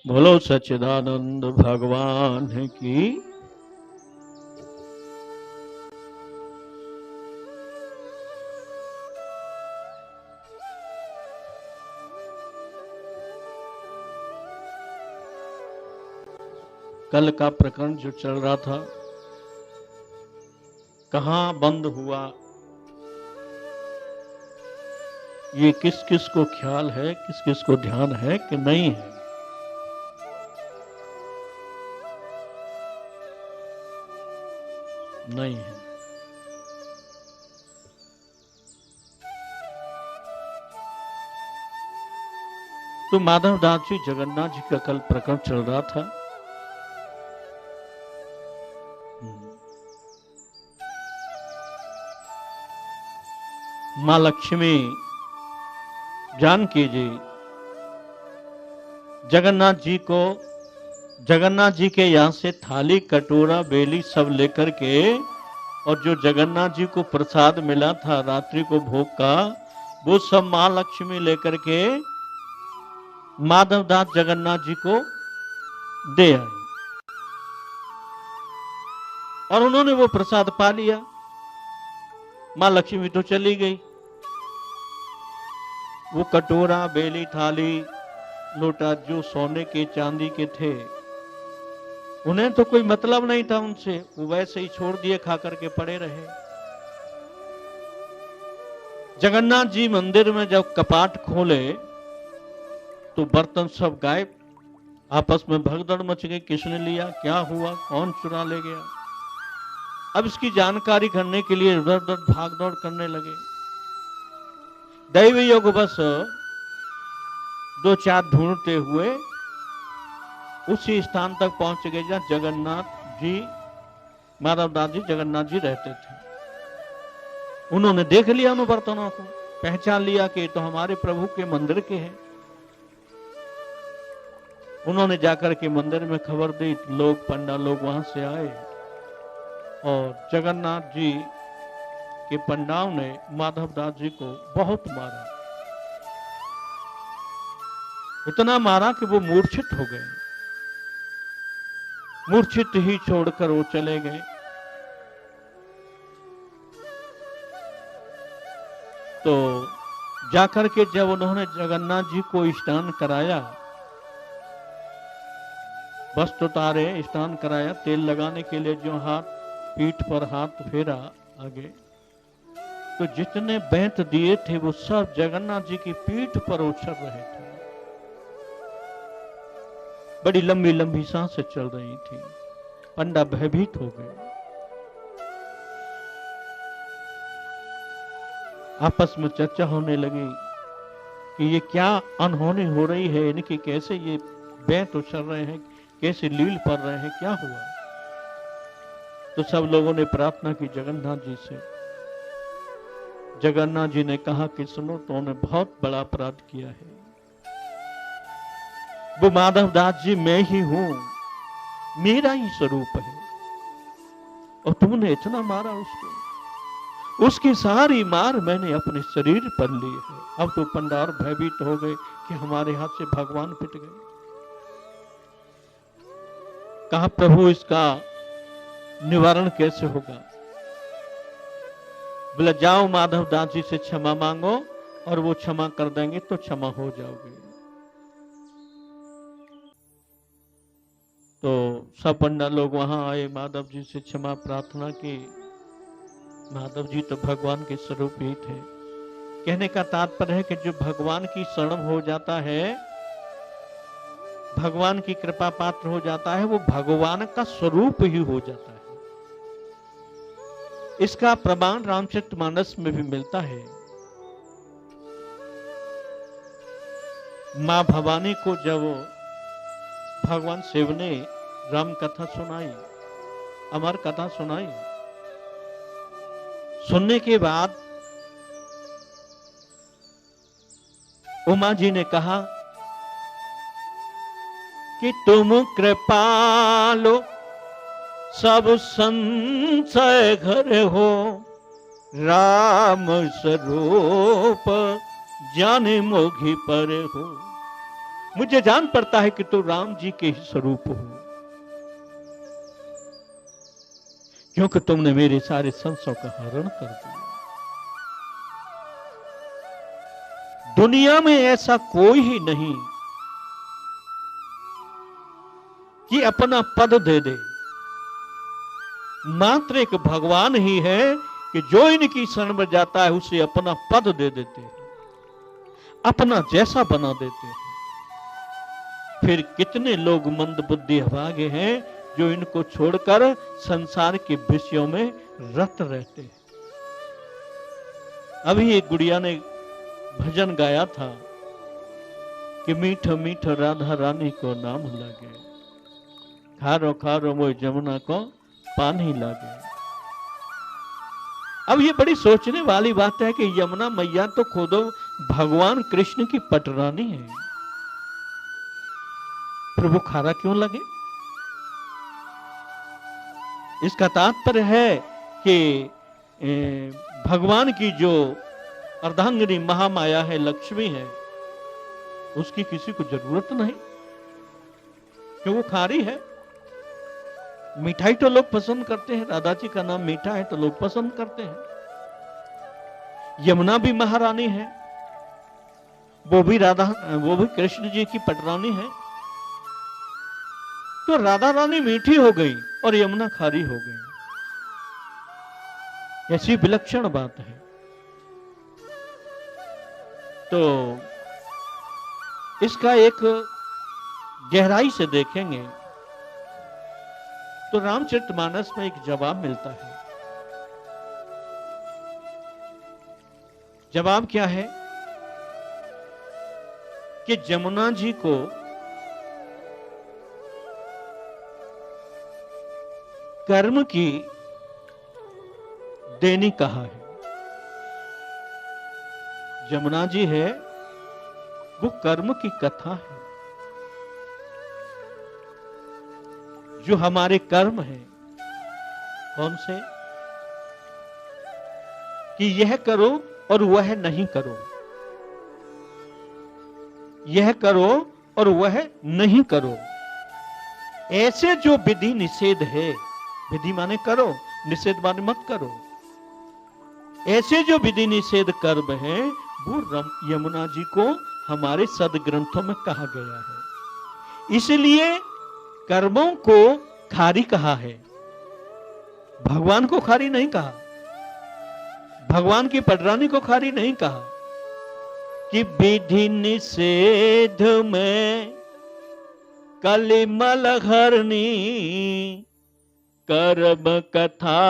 बोलो सच्चिदानंद भगवान की। कल का प्रकरण जो चल रहा था, कहां बंद हुआ, ये किस किस को ख्याल है, किस किस को ध्यान है कि नहीं है। नहीं है। तो माधव दास जी जगन्नाथ जी का कल प्रकरण चल रहा था। मां लक्ष्मी जानकी जी जगन्नाथ जी के यहां से थाली कटोरा बेली सब लेकर के, और जो जगन्नाथ जी को प्रसाद मिला था रात्रि को भोग का, वो सब मां लक्ष्मी लेकर के माधवदास जगन्नाथ जी को दे आए और उन्होंने वो प्रसाद पा लिया। मां लक्ष्मी तो चली गई। वो कटोरा बेली थाली लोटा जो सोने के चांदी के थे, उन्हें तो कोई मतलब नहीं था उनसे, वो वैसे ही छोड़ दिए, खा करके पड़े रहे। जगन्नाथ जी मंदिर में जब कपाट खोले तो बर्तन सब गायब। आपस में भगदड़ मच गई, किसने लिया, क्या हुआ, कौन चुरा ले गया। अब इसकी जानकारी करने के लिए इधर उधर भाग दौड़ करने लगे। दैव योग बस दो चार ढूंढते हुए उसी स्थान तक पहुंच गए जहां जगन्नाथ जी, माधवदास जी जगन्नाथ जी रहते थे। उन्होंने देख लिया उन बर्तनों को, पहचान लिया कि तो हमारे प्रभु के मंदिर के हैं। उन्होंने जाकर के मंदिर में खबर दी, लोग पंडा लोग वहां से आए और जगन्नाथ जी के पंडाओं ने माधवदास जी को बहुत मारा, इतना मारा कि वो मूर्छित हो गए। मूर्छित ही छोड़कर वो चले गए। तो जाकर के जब उन्होंने जगन्नाथ जी को स्नान कराया, वस्त्र उतारे, स्नान कराया, तेल लगाने के लिए जो हाथ पीठ पर हाथ फेरा आगे, तो जितने बैंत दिए थे वो सब जगन्नाथ जी की पीठ पर उछल रहे थे। बड़ी लंबी लंबी सांसें चल रही थी। पंडा भयभीत हो गए। आपस में चर्चा होने लगी कि ये क्या अनहोनी हो रही है, इनकी कैसे ये बैंत उछल रहे हैं, कैसे लील पड़ रहे हैं, क्या हुआ। तो सब लोगों ने प्रार्थना की जगन्नाथ जी से। जगन्नाथ जी ने कहा कि सुनो, तो उन्होंने बहुत बड़ा अपराध किया है। वो माधवदास जी मैं ही हूं, मेरा ही स्वरूप है, और तुमने इतना मारा उसको। उसकी सारी मार मैंने अपने शरीर पर ली है। अब तो पंडार भयभीत हो गए कि हमारे हाथ से भगवान पिट गए। कहा प्रभु इसका निवारण कैसे होगा। बोला जाओ माधवदास जी से क्षमा मांगो और वो क्षमा कर देंगे तो क्षमा हो जाओगे। तो सब पंडा लोग वहां आए, माधव जी से क्षमा प्रार्थना की। माधव जी तो भगवान के स्वरूप ही थे। कहने का तात्पर्य है कि जो भगवान की शरण हो जाता है, भगवान की कृपा पात्र हो जाता है, वो भगवान का स्वरूप ही हो जाता है। इसका प्रमाण रामचरितमानस में भी मिलता है। मां भवानी को जब भगवान शिव ने राम कथा सुनाई, अमर कथा सुनाई, सुनने के बाद उमा जी ने कहा कि तुम कृपालो सब संशय घर हो, राम स्वरूप जाने मोघी पर हो। मुझे जान पड़ता है कि तू राम जी के ही स्वरूप हो, क्योंकि तुमने मेरे सारे संशयों का हरण कर दिया। दुनिया में ऐसा कोई ही नहीं कि अपना पद दे दे, मात्र एक भगवान ही है कि जो इनकी शरण में जाता है उसे अपना पद दे देते हैं, अपना जैसा बना देते हैं। फिर कितने लोग मंद बुद्धि अभागे हैं जो इनको छोड़कर संसार के विषयों में रत रहते हैं। अभी एक गुड़िया ने भजन गाया था कि मीठा मीठा राधा रानी को नाम लगे, खारो खारो वो जमुना को पानी लगे। अब ये बड़ी सोचने वाली बात है कि यमुना मैया तो खुद भगवान कृष्ण की पटरानी है, प्रभु खारा क्यों लगे? इसका तात्पर्य है कि भगवान की जो अर्धांगिनी महामाया है, लक्ष्मी है, उसकी किसी को जरूरत नहीं, क्यों वो खारी है। मिठाई तो लोग पसंद करते हैं, राधा जी का नाम मीठा है तो लोग पसंद करते हैं। यमुना भी महारानी है, वो भी कृष्ण जी की पटरानी है। तो राधा रानी मीठी हो गई और यमुना खारी हो गई, ऐसी विलक्षण बात है। तो इसका एक गहराई से देखेंगे तो रामचरितमानस में एक जवाब मिलता है। जवाब क्या है कि जमुना जी को कर्म की देनी कहा है। जमुना जी है वो कर्म की कथा है, जो हमारे कर्म है। कौन से? कि यह करो और वह नहीं करो, यह करो और वह नहीं करो, ऐसे जो विधि निषेध है, विधि माने करो, निषेध माने मत करो, ऐसे जो विधि निषेध कर्म है वो यमुना जी को हमारे सदग्रंथों में कहा गया है। इसलिए कर्मों को खारी कहा है, भगवान को खारी नहीं कहा, भगवान की पटरानी को खारी नहीं कहा। कि विधि निषेध में कलिमल हरनी, कर्म कथा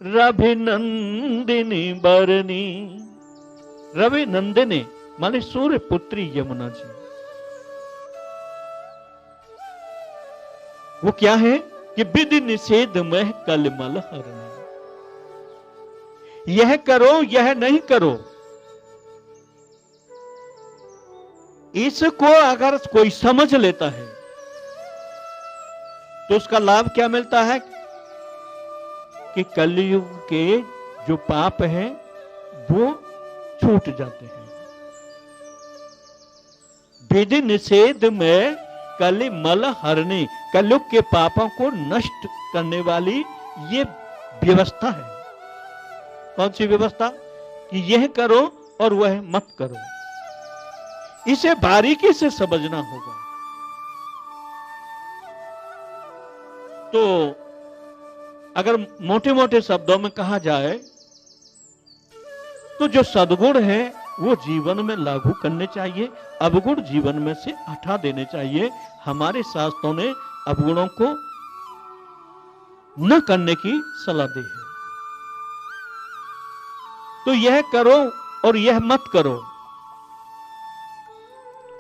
रवि नंदिनी बरनी। रवि नंदिनी माने सूर्य पुत्री यमुना जी। वो क्या है कि विधि निषेध में कलिमल हरनी, यह करो यह नहीं करो। इसको अगर कोई समझ लेता है तो उसका लाभ क्या मिलता है कि कलयुग के जो पाप हैं वो छूट जाते हैं। विधि निषेध में कलिमल हरनी, कलयुग के पापों को नष्ट करने वाली ये व्यवस्था है। कौन सी व्यवस्था? कि यह करो और वह मत करो। इसे बारीकी से समझना होगा। तो अगर मोटे मोटे शब्दों में कहा जाए तो जो सद्गुण है वो जीवन में लागू करने चाहिए, अवगुण जीवन में से हटा देने चाहिए। हमारे शास्त्रों ने अवगुणों को न करने की सलाह दी है। तो यह करो और यह मत करो,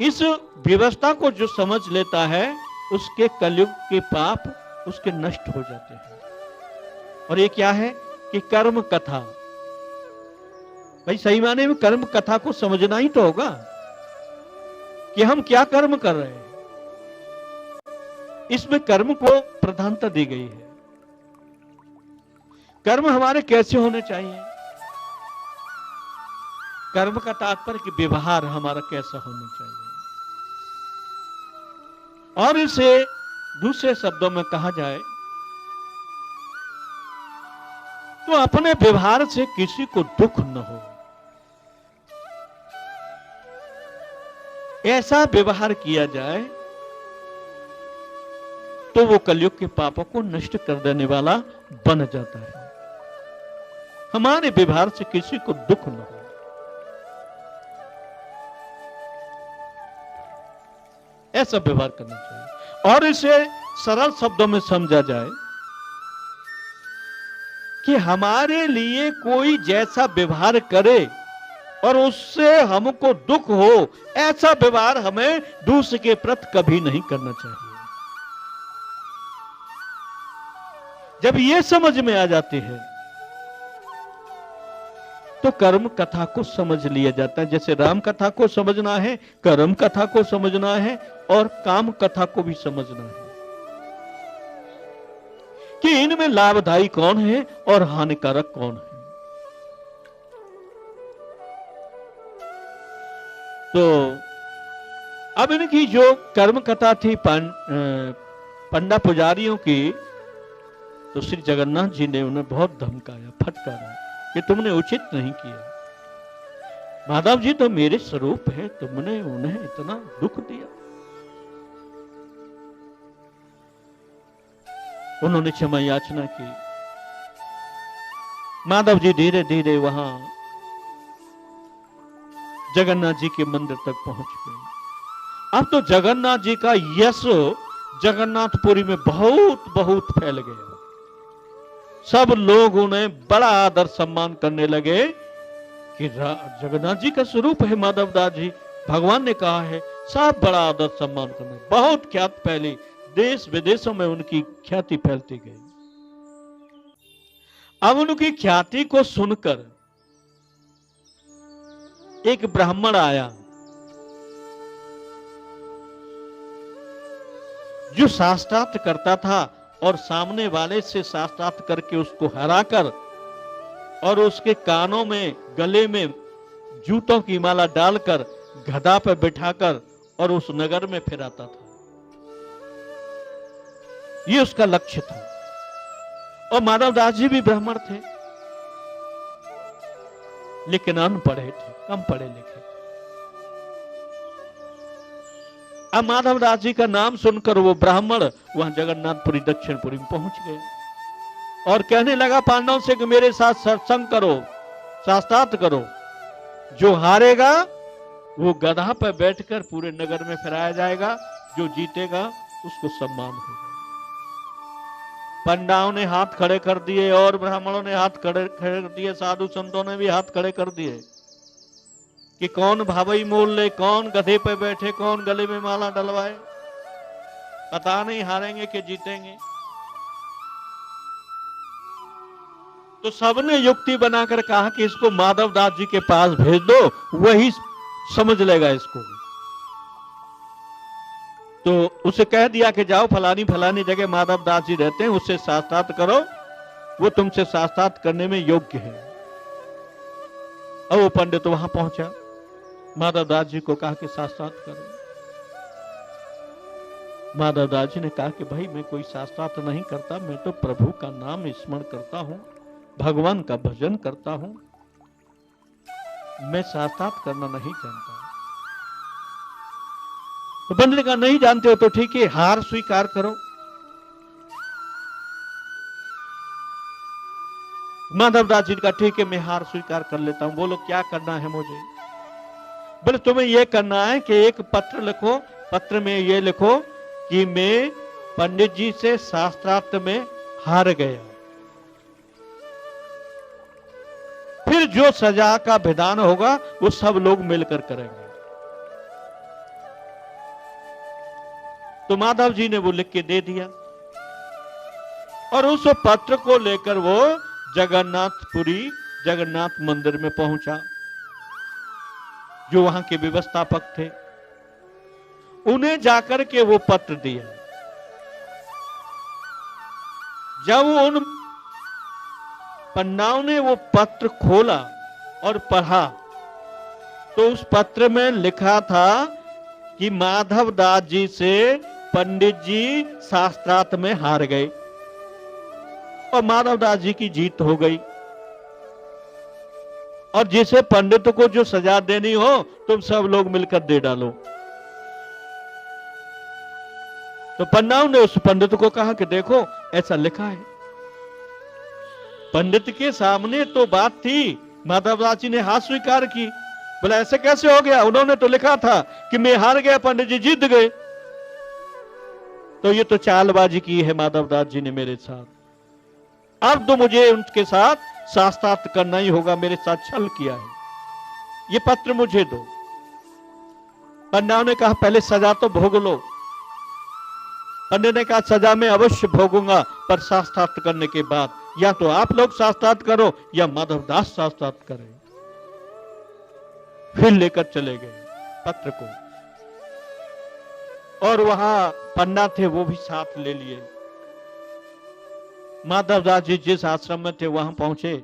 इस व्यवस्था को जो समझ लेता है उसके कलयुग के पाप उसके नष्ट हो जाते हैं। और ये क्या है कि कर्म कथा। भाई सही माने में कर्म कथा को समझना ही तो होगा कि हम क्या कर्म कर रहे हैं। इसमें कर्म को प्रधानता दी गई है। कर्म हमारे कैसे होने चाहिए? कर्म का तात्पर्य कि व्यवहार हमारा कैसा होना चाहिए। और इसे दूसरे शब्दों में कहा जाए तो अपने व्यवहार से किसी को दुख न हो, ऐसा व्यवहार किया जाए तो वो कलयुग के पापों को नष्ट कर देने वाला बन जाता है। हमारे व्यवहार से किसी को दुख न हो, ऐसा व्यवहार करना चाहिए। और इसे सरल शब्दों में समझा जाए कि हमारे लिए कोई जैसा व्यवहार करे और उससे हमको दुख हो, ऐसा व्यवहार हमें दूसरे के प्रति कभी नहीं करना चाहिए। जब ये समझ में आ जाती है तो कर्म कथा को समझ लिया जाता है। जैसे राम कथा को समझना है, कर्म कथा को समझना है और काम कथा को भी समझना है कि इनमें लाभदायी कौन है और हानिकारक कौन है। तो अब इनकी जो कर्म कथा थी पंडा पुजारियों की, तो श्री जगन्नाथ जी ने उन्हें बहुत धमकाया, फटकारा कि तुमने उचित नहीं किया। माधव जी तो मेरे स्वरूप है, तुमने उन्हें इतना दुख दिया। उन्होंने क्षमा याचना की। माधव जी धीरे धीरे वहां जगन्नाथ जी के मंदिर तक पहुंच गए। अब तो जगन्नाथ जी का यश जगन्नाथपुरी में बहुत बहुत फैल गया। सब लोग उन्हें बड़ा आदर सम्मान करने लगे कि जगन्नाथ जी का स्वरूप है माधव दास जी, भगवान ने कहा है। सब बड़ा आदर सम्मान करने, बहुत ख्याति फैली, देश विदेशों में उनकी ख्याति फैलती गई। अब उनकी ख्याति को सुनकर एक ब्राह्मण आया जो शास्त्रार्थ करता था और सामने वाले से शास्त्रार्थ करके उसको हराकर और उसके कानों में, गले में जूतों की माला डालकर गधा पर बिठाकर और उस नगर में फिराता था। ये उसका लक्ष्य था। और माधव दास जी भी ब्राह्मण थे, लेकिन अनपढ़े थे, कम पढ़े लिखे। अब माधव दास जी का नाम सुनकर वो ब्राह्मण वहां जगन्नाथपुरी दक्षिणपुरी में पहुंच गए और कहने लगा पांडवों से कि मेरे साथ सत्संग करो, शास्त्रार्थ करो। जो हारेगा वो गधा पर बैठकर पूरे नगर में फिराया जाएगा, जो जीतेगा उसको सम्मान होगा। पंडाओं ने हाथ खड़े कर दिए और ब्राह्मणों ने हाथ खड़े कर दिए, साधु संतों ने भी हाथ खड़े कर दिए कि कौन भावई मोल ले, कौन गधे पे बैठे, कौन गले में माला डलवाए। पता नहीं हारेंगे कि जीतेंगे। तो सबने युक्ति बनाकर कहा कि इसको माधव दास जी के पास भेज दो, वही समझ लेगा इसको। तो उसे कह दिया कि जाओ फलानी फलानी जगह माधव दास जी रहते हैं, उससे शास्त्रार्थ करो, वो तुमसे शास्त्रार्थ करने में योग्य है। अब वो पंडित वहां पहुंचा, माधव दास जी को कहा कि शास्त्रार्थ करो। माधव दास जी ने कहा कि भाई मैं कोई शास्त्रार्थ नहीं करता, मैं तो प्रभु का नाम स्मरण करता हूं, भगवान का भजन करता हूं, मैं शास्त्रार्थ करना नहीं जानता। तो पंडित का नहीं जानते हो तो ठीक है, हार स्वीकार करो। माधव दास जी का ठीक है, मैं हार स्वीकार कर लेता हूं। बोलो क्या करना है मुझे? बोले तुम्हें यह करना है कि एक पत्र लिखो, पत्र में यह लिखो कि मैं पंडित जी से शास्त्रार्थ में हार गया, फिर जो सजा का विधान होगा वो सब लोग मिलकर करेंगे। तो माधव जी ने वो लिख के दे दिया और उस पत्र को लेकर वो जगन्नाथपुरी जगन्नाथ मंदिर में पहुंचा। जो वहां के व्यवस्थापक थे उन्हें जाकर के वो पत्र दिया। जब उन पंडाओं ने वो पत्र खोला और पढ़ा तो उस पत्र में लिखा था कि माधव दास जी से पंडित जी शास्त्रार्थ में हार गए और माधवदास जी की जीत हो गई। और जिसे पंडित को जो सजा देनी हो तुम सब लोग मिलकर दे डालो। तो पन्नाओं ने उस पंडित को कहा कि देखो ऐसा लिखा है। पंडित के सामने तो बात थी, माधवदास जी ने हाथ स्वीकार की। बोला ऐसे कैसे हो गया, उन्होंने तो लिखा था कि मैं हार गया, पंडित जी जीत गए। तो ये तो चालबाजी की है माधवदास जी ने मेरे साथ। अब तो मुझे उनके साथ शास्त्रार्थ करना ही होगा, मेरे साथ छल किया है, ये पत्र मुझे दो। पंडित ने कहा पहले सजा तो भोग लो। पंडित ने कहा सजा में अवश्य भोगूंगा, पर शास्त्रार्थ करने के बाद या तो आप लोग शास्त्रार्थ करो या माधवदास शास्त्रार्थ करें। फिर लेकर चले गए पत्र को, और वहां पन्ना थे वो भी साथ ले लिए। माधवदास जी जिस आश्रम में थे वहां पहुंचे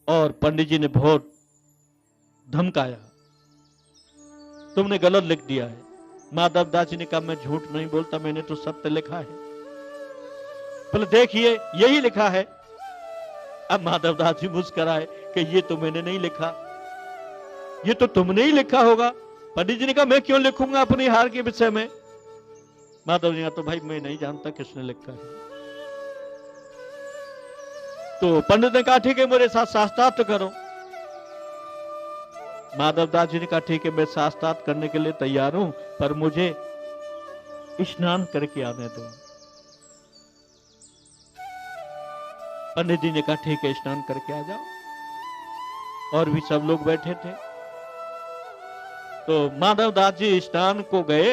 और पंडित जी ने बहुत धमकाया, तुमने गलत लिख दिया है। माधवदास जी ने कहा मैं झूठ नहीं बोलता, मैंने तो सत्य लिखा है। बोले देखिए यही लिखा है। अब माधवदास जी मुस्कुराए कि ये तो मैंने नहीं लिखा, ये तो तुमने ही लिखा होगा। पंडित जी ने कहा मैं क्यों लिखूंगा अपनी हार के विषय में। माधव जी ने कहा तो भाई मैं नहीं जानता किसने लिखा है। तो पंडित ने कहा ठीक है मेरे साथ शास्त्रार्थ करो। माधवदास जी ने कहा ठीक है मैं शास्त्रार्थ करने के लिए तैयार हूं, पर मुझे स्नान करके आने दो। पंडित जी ने कहा ठीक है स्नान करके आ जाओ। और भी सब लोग बैठे थे। तो माधवदास जी स्नान को गए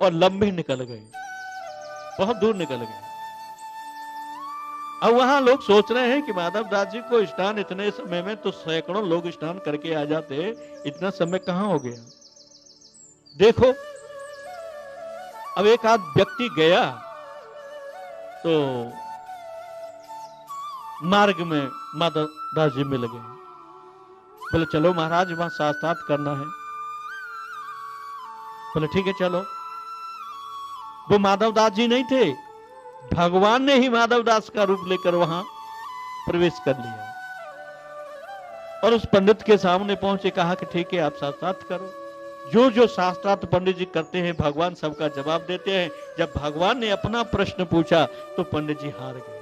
और लंबे निकल गए, बहुत दूर निकल गए। अब वहां लोग सोच रहे हैं कि माधवदास जी को स्नान इतने समय में तो सैकड़ों लोग स्नान करके आ जाते, इतना समय कहां हो गया। देखो अब एक आध व्यक्ति गया तो मार्ग में माधवदास जी मिल गए। बोले चलो महाराज वहां शास्त्रार्थ करना है। बोले ठीक है चलो। वो माधवदास जी नहीं थे, भगवान ने ही माधवदास का रूप लेकर वहां प्रवेश कर लिया और उस पंडित के सामने पहुंचे, कहा कि ठीक है आप शास्त्रार्थ करो। जो जो शास्त्रार्थ पंडित जी करते हैं भगवान सबका जवाब देते हैं। जब भगवान ने अपना प्रश्न पूछा तो पंडित जी हार गए।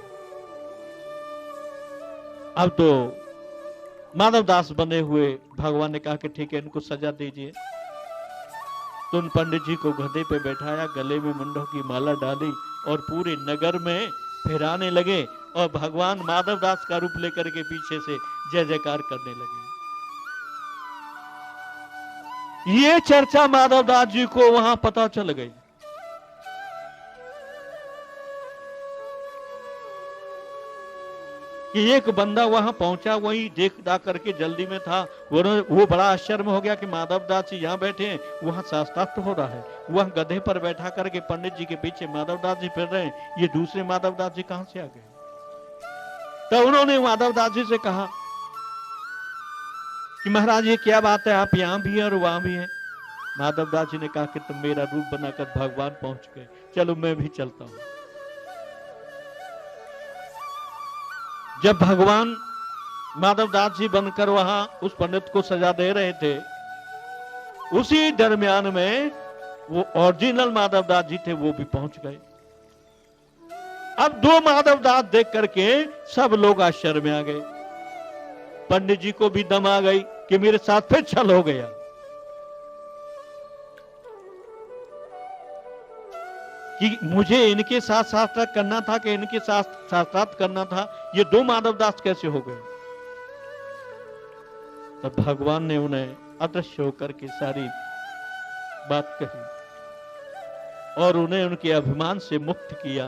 अब तो माधवदास बने हुए भगवान ने कहा कि ठीक है इनको सजा दीजिए। तो उन पंडित जी को गधे पे बैठाया, गले में मुंडों की माला डाली और पूरे नगर में फिराने लगे और भगवान माधवदास का रूप लेकर के पीछे से जय जयकार करने लगे। ये चर्चा माधवदास जी को वहां पता चल गई। कि एक बंदा वहां पहुंचा, वही देख दा करके जल्दी में था। वो बड़ा आश्चर्य में हो गया कि माधवदास जी यहाँ बैठे हैं, वहां शास्त्रार्थ हो रहा है। वहां गधे पर बैठा करके पंडित जी के पीछे माधवदास जी फिर रहे हैं। ये दूसरे माधवदास जी कहां से आ गए। तो उन्होंने माधवदास जी से कहा कि महाराज ये क्या बात है, आप यहां भी हैं और वहां भी हैं। माधवदास जी ने कहा कि तुम मेरा रूप बनाकर भगवान पहुंच गए, चलो मैं भी चलता हूं। जब भगवान माधवदास जी बनकर वहां उस पंडित को सजा दे रहे थे, उसी दरमियान में वो ओरिजिनल माधवदास जी थे वो भी पहुंच गए। अब दो माधवदास देख करके सब लोग आश्चर्य में आ गए। पंडित जी को भी दम आ गई कि मेरे साथ फिर छल हो गया। कि मुझे इनके साथ शास्त्रार्थ करना था कि इनके साथ शास्त्रार्थ करना था, ये दो माधवदास कैसे हो गए। तब भगवान ने उन्हें अदृश्य होकर के सारी बात कही और उन्हें उनके अभिमान से मुक्त किया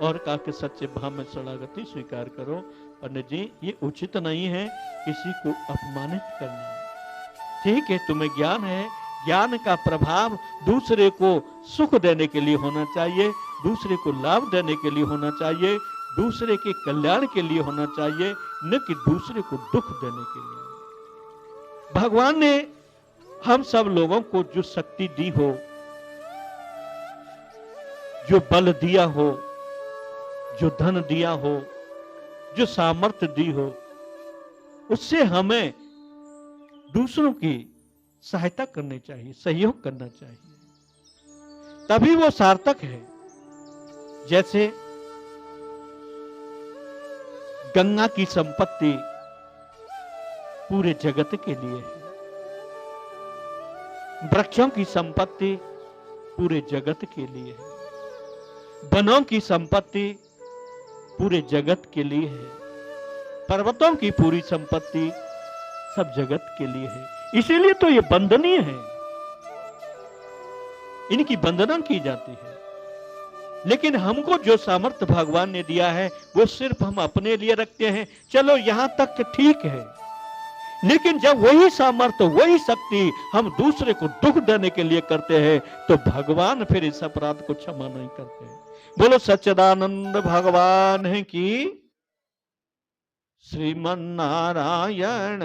और कहा कि सच्चे भाव में शरणागति स्वीकार करो। पंडित जी ये उचित नहीं है किसी को अपमानित करना। ठीक है तुम्हें ज्ञान है, ज्ञान का प्रभाव दूसरे को सुख देने के लिए होना चाहिए, दूसरे को लाभ देने के लिए होना चाहिए, दूसरे के कल्याण के लिए होना चाहिए, न कि दूसरे को दुख देने के लिए। भगवान ने हम सब लोगों को जो शक्ति दी हो जो बल दिया हो, जो धन दिया हो, जो सामर्थ्य दी हो, उससे हमें दूसरों की सहायता करनी चाहिए, सहयोग करना चाहिए, तभी वो सार्थक है। जैसे गंगा की संपत्ति पूरे जगत के लिए है, वृक्षों की संपत्ति पूरे जगत के लिए है, वनों की संपत्ति पूरे जगत के लिए है, पर्वतों की पूरी संपत्ति सब जगत के लिए है। इसीलिए तो ये वंदनीय है, इनकी वंदना की जाती है। लेकिन हमको जो सामर्थ्य भगवान ने दिया है वो सिर्फ हम अपने लिए रखते हैं। चलो यहां तक ठीक है, लेकिन जब वही सामर्थ्य, वही शक्ति हम दूसरे को दुख देने के लिए करते हैं तो भगवान फिर इस अपराध को क्षमा नहीं करते। बोलो सच्चिदानंद भगवान की श्रीमन नारायण।